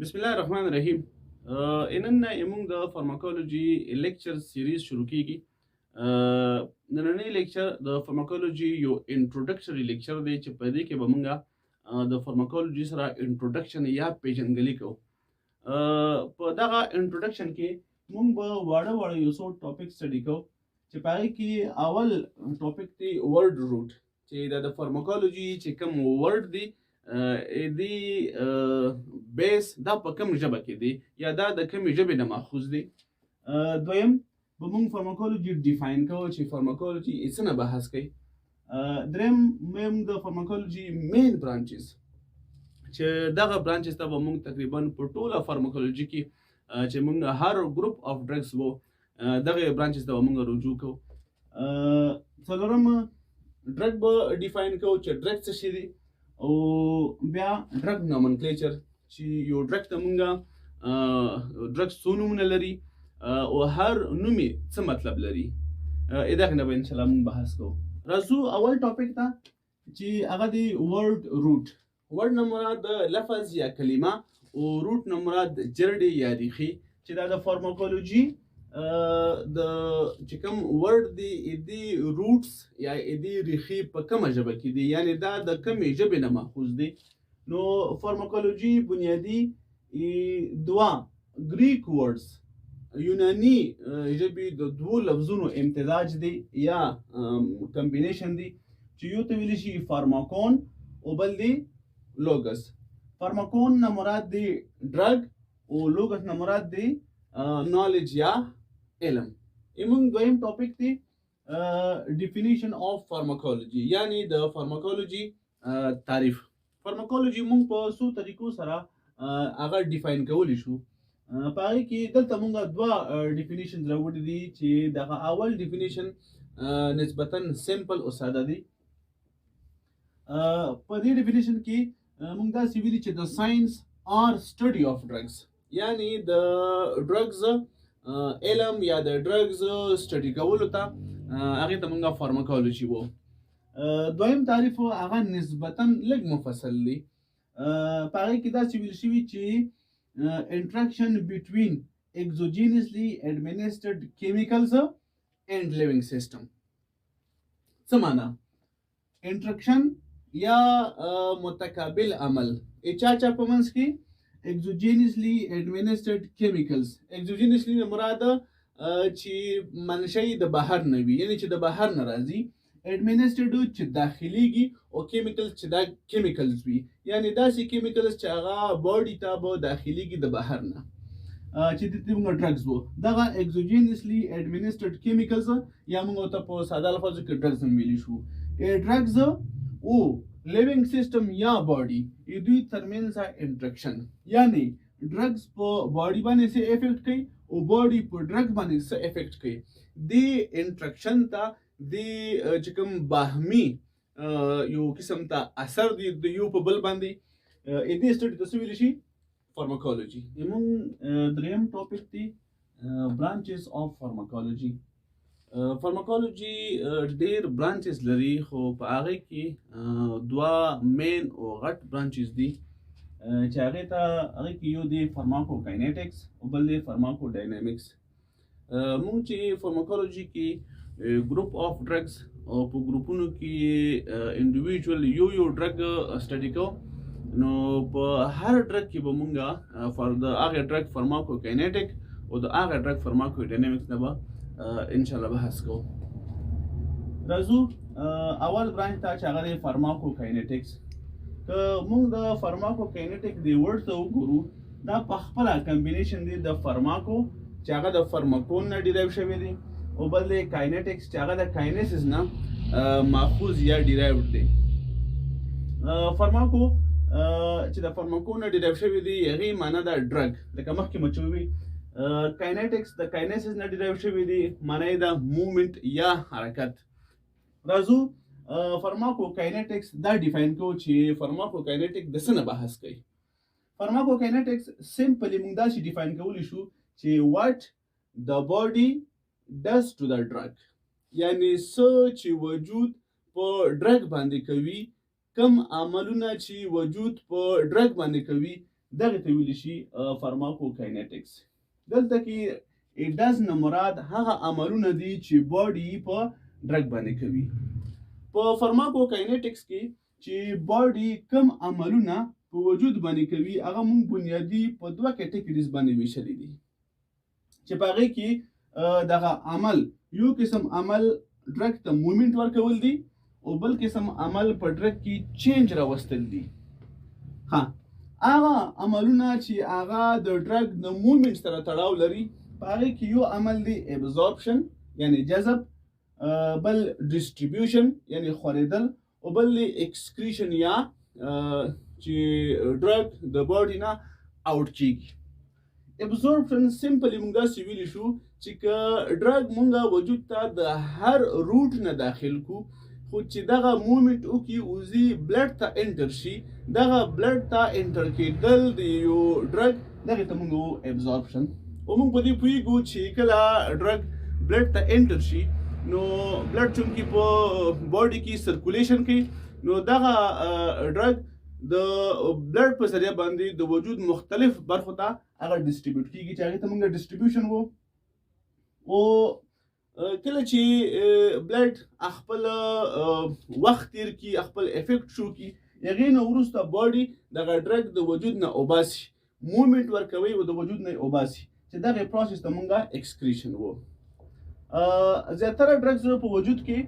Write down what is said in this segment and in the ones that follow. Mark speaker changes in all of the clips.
Speaker 1: بسم الله الرحمن الرحیم. نن موږ د فارماکولوژي لیکچر سیریز شروع کیږي. نننی لیکچر د فارماکولوژي یو انټروډکټري لیکچر دی چې په دې کې به موږ د فارماکولوژي سره انټروډکشن یا پیژندګلوي کوو. په دغه انټروډکشن کې موږ به واړه یو څو ټاپک سټډي کوو چې په هغې کې اول ټاپک دی ورډ روټ، چې د فارماکولوژي چې کوم ورډ دی دی بیس دا په کوم ژبه کې دی یا دا د کومې ژبې نه ماخوذ دی. دویم به موږ فارماکولوژي ډیفاین کوو چې فارماکولوژي څه نه بحث کوي. دریم موږ د فارماکولوژي مین برانچز چې دغه برانچز ته به موږ تقریبا په ټوله فارماکولوژي کې چې موږ هر ګروپ اف ډرګز وو دغه برانچز ته به موږ رجوع کوو. څلورم ډرګ به ډیفاین کوو چې ډرګ څه شی دی، او بیا ډرګ نومنکلیچر چې یو ډرګ ته مونږ ډرګ څو نومونه لري او هر نوم یې څه مطلب لري. دغه نه به انشاءالله مونږ بحث کوو. راځو اول ټاپک ته چې هغه دی ورډ روټ. ورډ نه مراد لفظ یا کلمه او روټ نه مراد جرړې یا ریښې، چې دا د فارماکولوژي د چې کوم ورډ دی دی روټس یا دی ریښې په کومه ژبه کې دی، یعنی دا د کومې ژبې نه ماخوذ دی. نو فارماکولوژي بنیادی دوا گریک ورډز یونانی ژبې د دوو لفظونو امتزاج دی یا کمبینیشن دی، چې یو ته ویلی شي فارماکون او بل دی لوګس. فارماکون نه مراد دی ډرګ او لوګس نه مراد دی نالج یا علم. ایمون دویم ټاپک دی ډیفینیشن اف فارماکولوژي، یعنی د فارماکولوژي تعریف. فارماکولوژي مونږ په څو طریقو سره هغه ډیفاین کولی شو. په هغې کې دلته مونږ دوه ډیفینیشنز راوړي دي چې دغه اول ډیفینیشن نسبتا سمپل او ساده دی. په دې ډیفینیشن کې مونږ داسې ویلي چې د ساينس آر سټډي اف ډرګز، یعنی د ډرګز علم یا د ډرګز سټډي کولو ته هغې ته مونږ فارماکولوژي وو. دویم تعریف هغه نسبتا لږ مفصل دی. په هغې کې داسې ویل شوي چې انټراکشن بټوین اکزوجینسلی اډمنسټرډ کیمیکلز اینڈ لیوینګ سیسټم. څه معنا؟ انټراکشن یا متقابل عمل چا په منځ کې اکزوجینسلی اډمنسټرډ کیمیکلز. اکزوجینسلی مراد چې منشأ د بهر نه وي، یعنی چې د بهر نه راځي. اډمنسټرډ چې داخليږي او کیمیکلز چې دا کیمیکلز وي، یعنی داسې کیمیکلز چې هغه باډي ته به داخليږي د بهر نه، چې د دې موږ ډرګز وو. دغه اکزوجینسلی اډمنسټرډ کیمیکلز یا موږ ته په ساده لفظو کې ډرګز هم ویلی شو. ډرګز او لیوینګ سیسټم یا باډي دوی ترمنځ انټراکشن، یعنی ډرګز په باډي باندې څه افیکټ کوي او باډي په ډرګ باندې څه افیکټ کوي. دې انټراکشن ته دی چې کوم باهمي یو قسم ته اثر دی د یو په بل باندې، دې سټډي ته څه ویلی شي؟ فارماکولوژي. زموږ دریم ټاپک دی برانچز اف فارماکولوژي. فارماکولوژي ډیر برانچز لري، خو په هغې کې دوه مین او غټ برانچز دي چې هغې کې یو دی فارماکوکاینیټکس او بل دی فارماکوډاینامیکس. مونږ چې فارماکولوژي کې ګروپ اف ډرګز او په ګروپونو کې انډیویژوال یو ډرګ سټډي کوو، نو په هر ډرګ کې به مونږ د هغې ډرګ فارماکوکاینیټک او د هغه ډرګ فارماکوډاینامیکس نه به انشاءالله بحث کوو. راځو اول برانچ ته چې هغه دی فارماکوکاینیټکس. که مونږ د فارماکوکاینیټک دی ورډ ته وګورو، دا په خپله کمبینیشن دی د فارماکو چې هغه د فارماکون نه ډیرایو شوی دی، او بل دی کاینیټکس چې هغه د کاینیسس نه ماخوذ یا ډیرایوډ دی. فارماکو چې د فارماکون نه ډیرایو شوی دی هغې معنا ده ډرګ، لکه مخکې مو چې ووي. کاینیټکس د کاینیسس نه ډیرایو شوی دی، معنا یې ده موومنټ یا حرکت. راځو فارماکوکاینیټکس دا ډیفاین کوو چې فارماکوکاینیټک د څه نه بحث کوي. فارماکوکاینیټکس سمپلی موږ داسې ډیفاین کولی شو چې واټ د باډي ډز ټو د ډرګ، یعنی څه چې وجود په ډرګ باندې کوي، کم عملونه چې وجود په ډرګ باندې کوي دغه ته ویل شي فارماکوکاینیټکس. دلته کې it does نه مراد هغه عملونه دي چې باډي په ډرګ باندې کوي. په فارماکوکاینیټکس کې چې باډي کم عملونه په وجود باندې کوي هغه مونږ بنیادی په دوه کټګوریز باندې ویشلي دي چې په هغې کې دغه عمل یو قسم عمل ډرګ ته مومنټ ورکول دي او بل قسم عمل په ډرګ کې چینج راوستل دي. هغه عملونه چې هغه د ډرګ د مومنټ سره تړاو لري په هغې کې یو عمل دی ابزورپشن یعنی جذب، بل ډسټریبیوشن یعنی خورېدل، او بل دی اکسکریشن یا چې ډرګ د باډي نه آوټ کیږي. ابزورپشن سمپلی مونږ داسې ویلی شو چې که ډرګ مونږ وجود ته د هر روټ نه داخل کو خو چې دغه مومنټ وکړي وزي بلډ ته انټر شي، دغه بلډ ته انټر کېدل د یو ډرګ دغې ته مونږ وایو ابزورپشن. او موږ په دې پوهېږو چې کله ډرګ بلډ ته انټر شي نو بلډ چونکې په باډي کې سرکولیشن کوي نو دغه ډرګ د بلډ په ذریعه باندې د وجود مختلف برخو ته هغه ډسټریبیوټ کېږي چې هغې ته موږ ډسټریبیوشن وو. او کله چې بلډ خپل وخت تیر کړي، خپل افیکټ شو کړي، هغې نه وروسته باډي دغه ډرګ د وجود نه اوباسي، مومنټ ورکوي او د وجود نه اوباسي چې دغه پروسس ته مونږه اکسکریشن وو. زیاتره ډرګز په وجود کې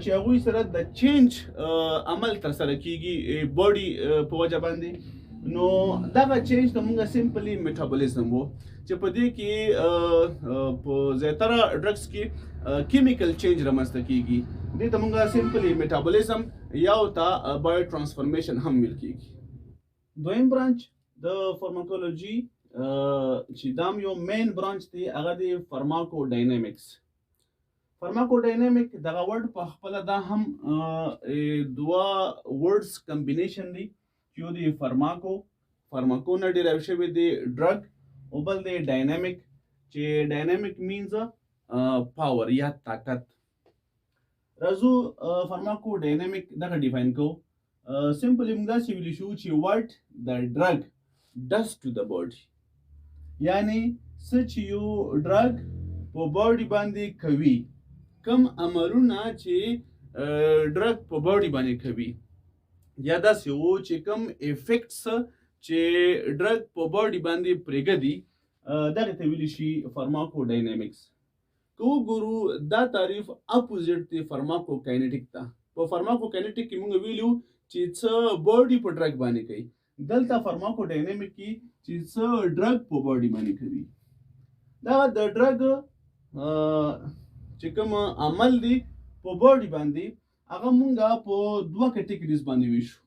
Speaker 1: چې هغوی سره د چینج عمل ترسره کیږي باډي په وجه باندې، نو دغه چینج ته مونږه سمپلی میټابولیزم وو چې په دې کې په زیاتره ډرګز کې کیمیکل چینج رامنځته کیږي. دې ته مونږه سمپلی میټابولیزم یا ورته بایو ټرانسفورمیشن هم ویل کیږي. دویم برانچ د فارماکولوژي چې دا یو مین برانچ دی هغه دی فارماکو ډاینامیکس. فارماکو ډاینامیک دغه ورډ په خپله دا هم دوه ورډز کمبینیشن دی چې یو دی فارماکو نه ډیرایو شوی دی ډرګ، او بل دی ډاینامیک چې ډاینامیک مینز پاور یا طاقت. راځو فارماکو ډاینامیک دغه ډیفاین کوو. سمپلی موږ داسې ویلی شو چې واټ د ډرګ does to the body، یعنی څه چې یو ډرګ په باډي باندې کوي، کم عملونه چې ډرګ په باډي باندې کوي، یا داسې وو چې کم افیکټس چې ډرګ په باډي باندې پرېږدي دغې ته ویلی شي فارماکو ډاینامیکس. که وګورو دا تعریف اپوزیټ دی فارماکوکاینیټک ته. په فارماکوکاینیټک کې موږ ویلو چې څه باډي په ډرګ باندې کوي، دلته فارماکو ډاینامیک کې چې څه ډرګ په باډي باندې کوي. دا د ډرګ چې کوم عمل دی په باډي باندې هغه مونږه په دوه کټګوریز باندې ویشو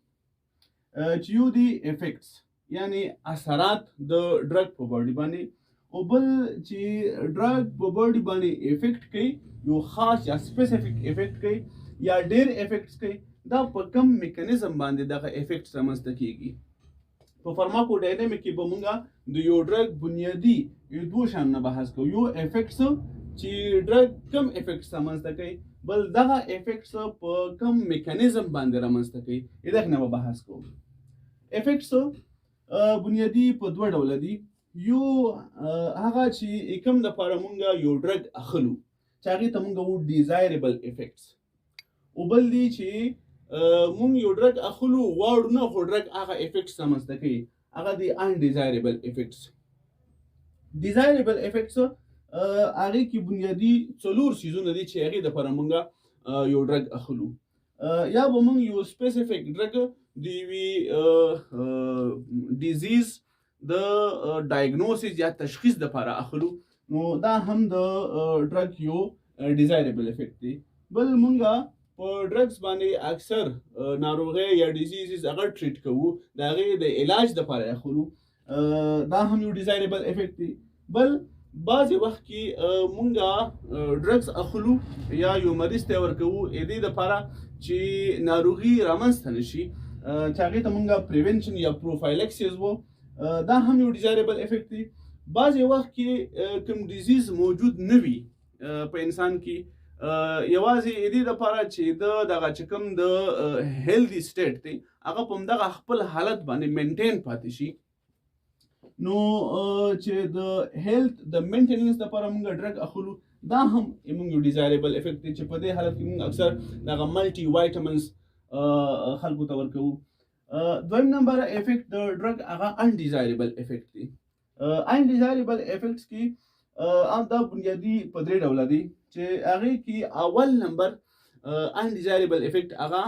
Speaker 1: چې یو دی افیکټس یعنی اثرات د ډرګ په باډي باندې، او بل چې ډرګ په باډي باندې افیکټ کوي یو خاص یا سپیسیفیک افیکټ کوي یا ډیر افیکټس کوي، دا په کم میکانیزم باندې دغه افیکټس رامنځته کیږي. په فارماکو ډاینامیک کې به مونږه د یو ډرګ بنیادي یو دوه شیانو نه بحث کوو. یو افیکټس چې ډرګ کم افیکټس رامنځته کوي، بل دغه افیکټس په کم میکانیزم باندې رامنځته کوي، دغه نه به بحث کوو. افیکټس بنیادي په دوه ډوله دي. یو هغه چې کوم دپاره مونږه یو ډرګ اخلو چې هغې ته مونږ وو ډیزایربل افیکټس، او بل دی چې مونږ یو ډرګ اخلو غواړو نه خو ډرګ هغه افیکټس رامنځته کوي، هغه دی انډیزایربل افیکټس. ډیزایربل افیکټس هغې کې بنیادي څلور څیزونه دي چې هغې دپاره مونږ یو ډرګ اخلو. یا به مونږ یو سپیسیفیک ډرګ د یوې ډیزیز د ډایګنوسیس یا تشخیص دپاره اخلو، نو دا هم د ډرګ یو ډیزایربل افیکټ دی. بل مونږه په ډرګس باندې اکثر ناروغۍ یا ډیزیزز هغه ټریټ کوو، د هغې د علاج دپاره اخلو، دا هم یو ډیزایربل افیکټ دی. بل بعضې وخت کې مونږه ډرګس اخلو یا یو مریض ته ورکوو دې دپاره چې ناروغي رامنځته نه شي، چې هغې ته مونږه پریونشن یا پروفایلکسیز وو، دا هم یو ډیزایربل افیکټ دی. بعضې وخت کې کوم ډیزیز موجود نه وي په انسان کې، یوازې دې دپاره چې د دغه چې کوم د هیلدي سټیټ دی هغه په همدغه خپل حالت باندې مینټین پاتې شي، نو چې د هیلث د مینټیننس لپاره موږ ډرګ اخلو دا هم موږ یو ډیزایربل افیکټ دی چې په دې حالت کې موږ اکثر دغه ملټي وایټامینز خلکو ته ورکوو. دویم نمبر افیکټ د ډرګ هغه انډیزایربل افیکټ دی. انډیزایربل افیکټس کې دا بنیادی په درې ډوله دي چې هغې کې اول نمبر انډیزایربل افیکټ هغه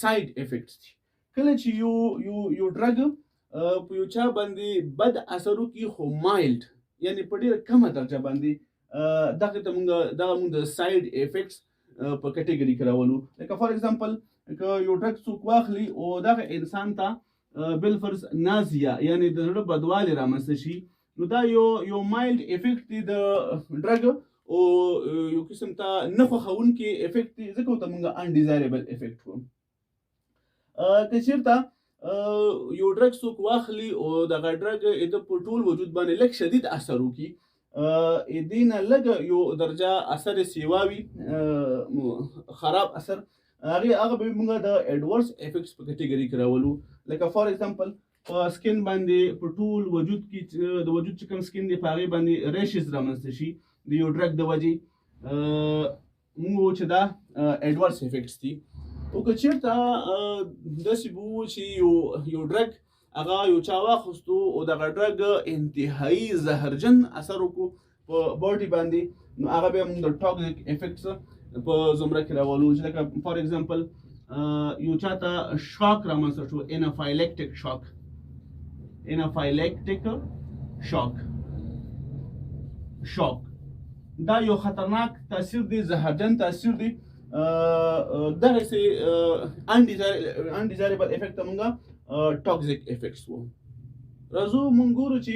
Speaker 1: ساید افیکټس دي. کله چې یو ډرګ په یو چا باندې بد اثر وکړي خو مایلډ یعنی په ډېره کمه درجه باندې دغه موږ د ساید افیکټس په کټګوري کې راولو. لکه فار ایگزامپل که یو ډرګ څوک واخلي او دغه انسان ته بالفرض نازیا یعنی د زړه بدوالی رامنځته شي نو دا یو مایلډ افیکټ دی د ډرګ او یو قسم ته نه خوښونکي افیکټ دی ځکه ورته موږ انډیزایربل افیکټ وایو. که چېرته یو ډرګ څوک واخلي او دغه ډرګ د په ټول وجود باندې لږ شدید اثر وکړي دې نه لږ یو درجه اثر سیوا وي خراب اثر هغه به موږ د ایډورس افیکټس په کټګوري کې راولو. لکه فار ایگزامپل په سکین باندې په ټول وجود کې د وجود چې کوم سکین دی په هغې باندې ریشز رامنځته شي د یو ډرګ د وجې موږ وایو چې دا ایډورس افیکټس دي. او که چېرته داسې به وو چې یو ډرګ هغه یو چا واخیستو او دغه ډرګ انتهایي زهرجن اثر وکړو په باډي باندې نو هغه بیا موږ د ټاکسیک افیکټس په زمره کې راولو چې لکه فار ایگزامپل یو چا ته شاک رامنځته شو انافایلیکټیک شاک دا یو خطرناک تاثیر دی زهرجن تاثیر دی. دغسې انډیزایربل افیکټ ته موږ ټاکسیک افیکټس وو. راځو موږ ګورو چې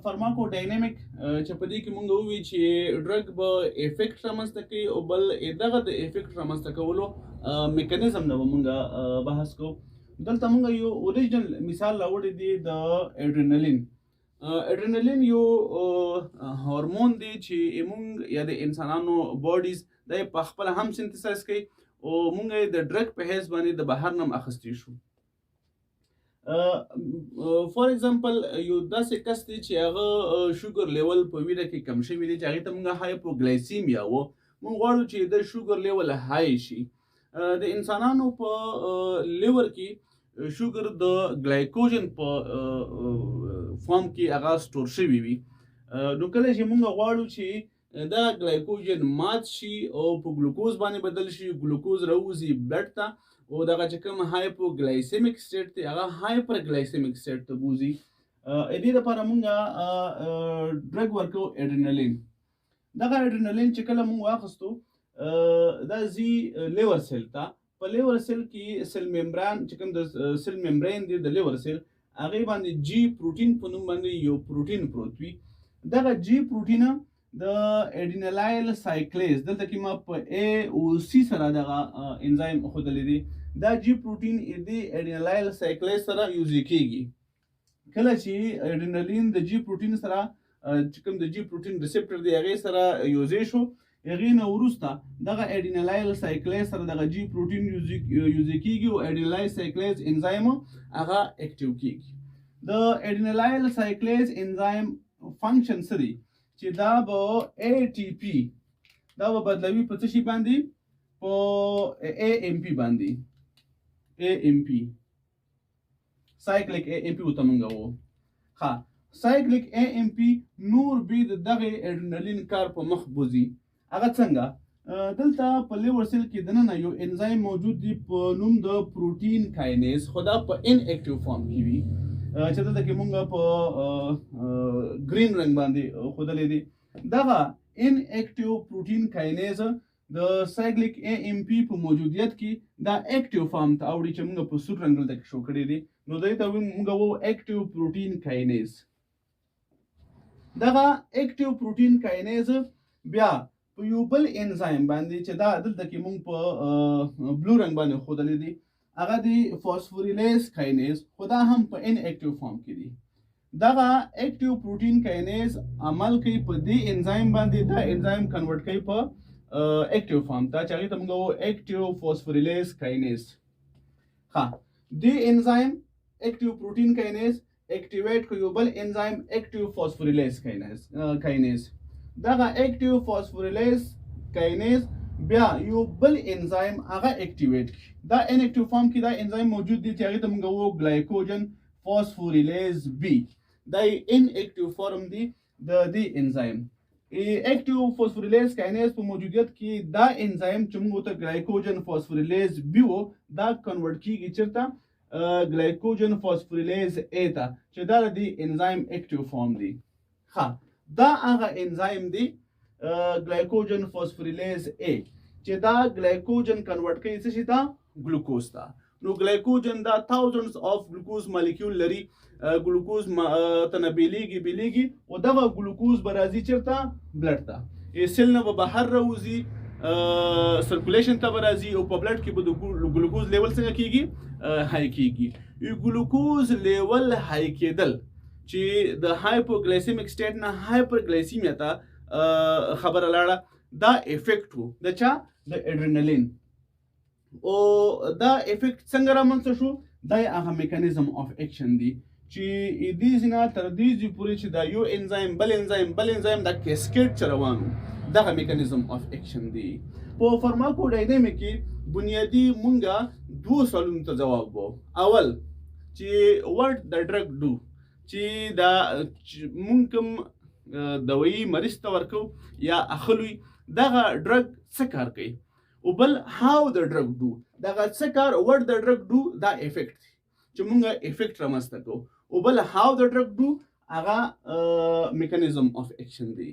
Speaker 1: فرماکو ډاینامیک چې په دې کې موږ ووایو چې ډرګ به افیکټ رامنځته کوي او بل دغه د افیکټ رامنځته کولو میکانیزم نه به موږ بحث کوو. دلته موږ یو اوریجنل مثال راوړی دی د اډرینالین. اډرینالین یو هورمون دی چې موږ یا د انسانانو باډیز دا یې په خپله هم سنتسایز کوي او موږ یې د ډرګ په حیث باندې د بهر نه هم اخیستی شو. فار ایگزامپل یو داسې کس دی چې هغه شوګر لیول په وینه کې کم شوي دی چې هغې ته موږ هایپوګلایسیمیا وو. موږ غواړو چې د شوګر لیول های شي. د انسانانو په لیور کې شوګر د ګلایکوجن په فارم کې هغه سټور شوي وي. نو کله چې موږ غواړو چې دا ګلایکوجن مات شي او په ګلوکوز باندې بدل شي گلوکوز راوځي بلډ ته او دغه چې کوم هایپوګلایسیمیک سټیټ دی هغه هایپرګلایسیمیک سټیټ ته بوځي. دې لپاره موږ ډرګ ورکو اډرینالین. دغه اډرینالین چې کله موږ واخیستو دا ځي لیور سیل ته. په لیور سیل کې سیل ممبران چې کوم د سیل ممبرین دی د لیور سیل هغې باندې جي پروټین په نوم باندې یو پروټین پروت وي. دغه جي پروټین د اډینالایل سایکلیز دلته کې ما په ای او سی سره دغه انزایم ښودلی دی. دا جي پروټین د اډینالایل سایکلیز سره یوځای کېږي. کله چې اډینالین د جي پروټین سره چې کوم د جي پروټین ریسپټر دی هغې سره یوځای شو هغې نه وروسته دغه اډینالایل سایکلیز سره دغه جي پروټین یوځای کېږي او اډینالایل سایکلیز انزایم هغه اکټیو کېږي. د اډینالایل سایکلیز انزایم فنکشن څه دی چې دا به ATP دا به بدلوي په څه شي باندې په AMP باندې. AMP سایکلیک AMP ورته موږ وایو. ښه سایکلیک AMP نور بیا د دغې اډرینالین کار په مخ بوځي. هغه څنګه دلته په لیور سیل کې دننه یو انزایم موجود دی په نوم د پروټین کاینیز خو دا په ان اکټیو فارم کې وي چې دلته کې موږ په ګرین رنګ باندې ښودلی دی. دغه ان اکټیو پروټین کاینیز د سایکلیک AMP په موجودیت کې دا اکټیو فارم ته اوړي چې موږ په سور رنګ دلته کې شو کړی دی. نو دې ته موږ وایو اکټیو پروټین کاینیز. دغه اکټیو پروټین کاینیز بیا په یو بل انزایم باندې چې دا دلته کې موږ په بلو رنګ باندې ښودلی دی هغه دی فاسفوریلیز کاینیز خو دا هم په ان اکټیو فارم کې دی. دغه اکټیو پروټین کاینیز عمل کوي په دې انزایم باندې. دا انزایم کنورټ کوي په اکټیو فارم ته چې هغې ته موږ وایو اکټیو فاسفوریلیز کاینیز. ښه دې انزایم اکټیو پروټین کاینیز اکټیویټ کو یو بل انزایم اکټیو فاسفوریلیز کاینیز دغه اکټیو فاسفوریلیز کاینیز بیا یو بل انزایم هغه اکټیویټ کی دا ان اکټیو فارم کې دا انزایم موجود دي چې هغه ته موږ وو ګلایکوجن فاسفوریلیز بی دا ان اکټیو فارم دی د دې انزایم اکټیو فاسفوریلیز کاینیز په موجودیت کې دا انزایم چې موږ ته ګلایکوجن فاسفوریلیز بی وو دا کنورټ کیږي چیرته ګلایکوجن فاسفوریلیز ا ته چې دا د انزایم اکټیو فارم دی ها دا هغه انزایم دی ګلایکوجن فاسفوریلیز ا چې دا ګلایکوجن کنورټ کوي څه شي ته ګلوکوز ته نو ګلایکوجن دا thousands of glucose molecule لري ګلوکوز تنه بیلیږي او دغه ګلوکوز به راځي چېرته بلډ ته سیل نه به بهر راوځي سرکولیشن ته به راځي او په بلډ کې به د ګلوکوز لیول څنګه کیږي های کیږي ګلوکوز لیول های کېدل چې د هایپوګلایسیمیک سټیټ نه هایپرګلایسیمیا ته خبره لاړه دا افیکټ وو د چا د اډرینالین او دا افیکټ څنګه رامنځته شو دا هغه میکانیزم اف اکشن دی چې دې نه تر دې پورې چې دا یو انزایم بل انزایم دا کیسکیډ چروانو دغه میکانیزم اف اکشن دی په فارماکو ډاینامیک کې بنیادی مونږه دوه سوالونو ته جواب وو اول چې what the drug do چې دا مونږ کوم دوی مریض ته ورکو یا اخلوي دغه ډرګ څه کار کوي او بل how the drug do دغه څه کار what the drug do دا افیکټ چې مونږه افیکټ رامنځته کوو او بل how the drug do هغه میکانیزم اف اکشن دی